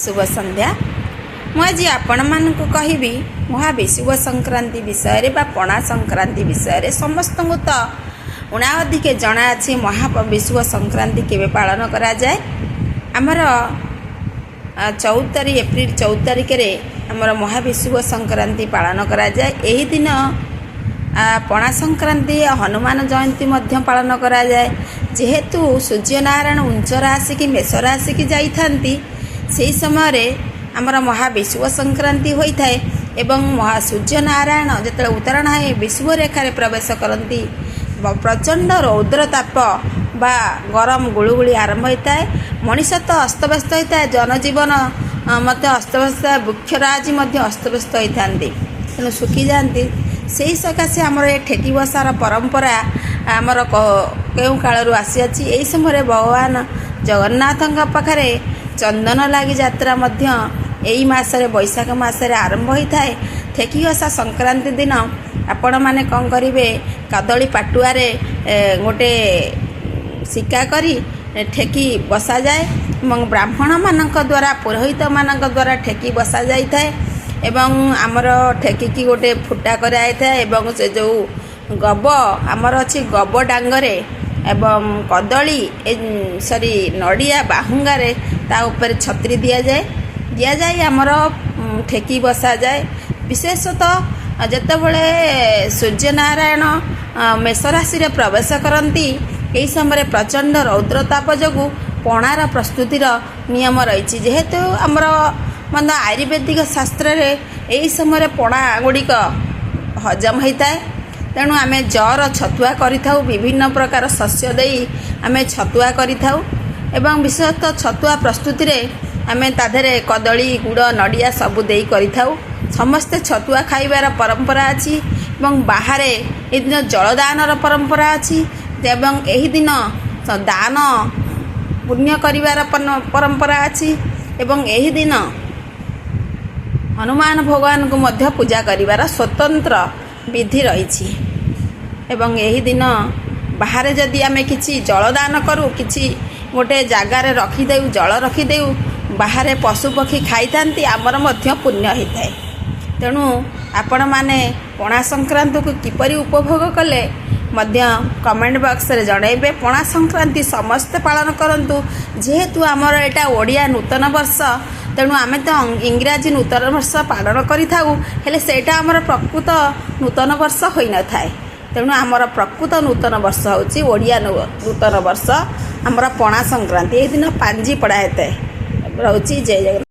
शुभ संध्या। मुझे आपण मानक कहबी महाविषुव संक्रांति विषय बा पणा संक्रांति विषय समस्त को तो उणा अधिके जना अच्छे महाविषुव संक्रांति केवे पालन करा जाए। आमर 14 तारीख एप्रिल 14 तारिख आमर महाविषुव संक्रांति पालन करा जाए। एही दिन पणा संक्रांति हनुमान जयंती मध्य पालन करा जाए। जेहेतु सूर्यनारायण उच्च राशि की मेष राशि की जाइथांती से समय आमर महाविषुव संक्रांति होता है एवं सूर्यनारायण जो उत्तरायण है विषुव रेखार प्रवेश करती प्रचंड रौद्रताप बा गरम गुलुगुली आरंभ होता है। मनीष तो अस्तव्यस्त होता है, जनजीवन मत अस्तव्यस्त, वृक्षराजी अस्तव्यस्त होता तेणु सुखी जाती। से सकाशे आमर ये ठेकी बसार परंपरा आमर केउं कालरू आसी अछि। एही समय भगवान जगन्नाथ पाखरे चंदन लागी यात्रा मध्य एही मासरे बैशाख मासरे आरंभ होता है। ठेकी बसा संक्रांति दिन आपण माने कौन करिवे, कदली पाटुआरे गोटे सिक्का करी ठेकी बसा जाए एवं ब्राह्मण मानक द्वारा पुरोहित मानक द्वारा ठेकी बसा जाइए एवं आमर ठेकी की गोटे फुटा कराई थाए एवं से जो गब आमर अच्छी गब डांगरे एवं कदली सॉरी नड़िया बाहुंगारे ता ऊपर छतरी दि जाए आमर ठेकी बसा जाए। विशेषतः जितेबले सूर्यनारायण मेष राशि रे प्रवेश करती यही समय प्रचंड रौद्रताप जो पणार प्रस्तुतिर नियम रही। जेहेतु आमर मतलब आयुर्वेदिक शास्त्र रे यही समय पणा गुड़िक हजम होता है। तेणु आम जर छतुआ करिथाउ, विभिन्न प्रकार शस्य देई आम छतुआ करिथाउ एवं विशेषतः छतुआ प्रस्तुति रे आम ताधरे कदली गुड़ नड़िया सबू देई करिथाउ। समस्ते छतुआ खाइबार परंपरा अच्छी एवं बाहर ए दिन जलदानर परंपरा अच्छी एवं एही दिन दान पुण्य करिबार परंपरा अच्छी एवं एही दिन हनुमान भगवान को मध्य पूजा करिबार स्वतंत्र विधि रही। एवं एही दिन बाहर जदि आमे किछि जलदान करूँ, किछि गोटे जगार रखिदेउ, जल रखिदेउ, बाहर पशु पक्षी खाई थांती आमर मध्य पुण्य होता है। तेणु आपण माने पणा संक्रांति को किपरि उपभोग कले मध्य कमेंट बॉक्स रे जणाइबे। पणा संक्रांति समस्त पालन करंतु। जेहेतु आमर एटा ओडिया नूतन वर्ष तेणु आमे तो इंग्राजी नूतन वर्ष पालन करिथाउ, हेले सेटा आमर प्रकृत नूतन वर्ष होई न थाए। तेणु आमर प्रकृत नूतन वर्ष होची ओडिया नूतन वर्ष आमर पणा संक्रांति। ए दिन पांजी पड़ा हेते रहउची। जय जगन्नाथ।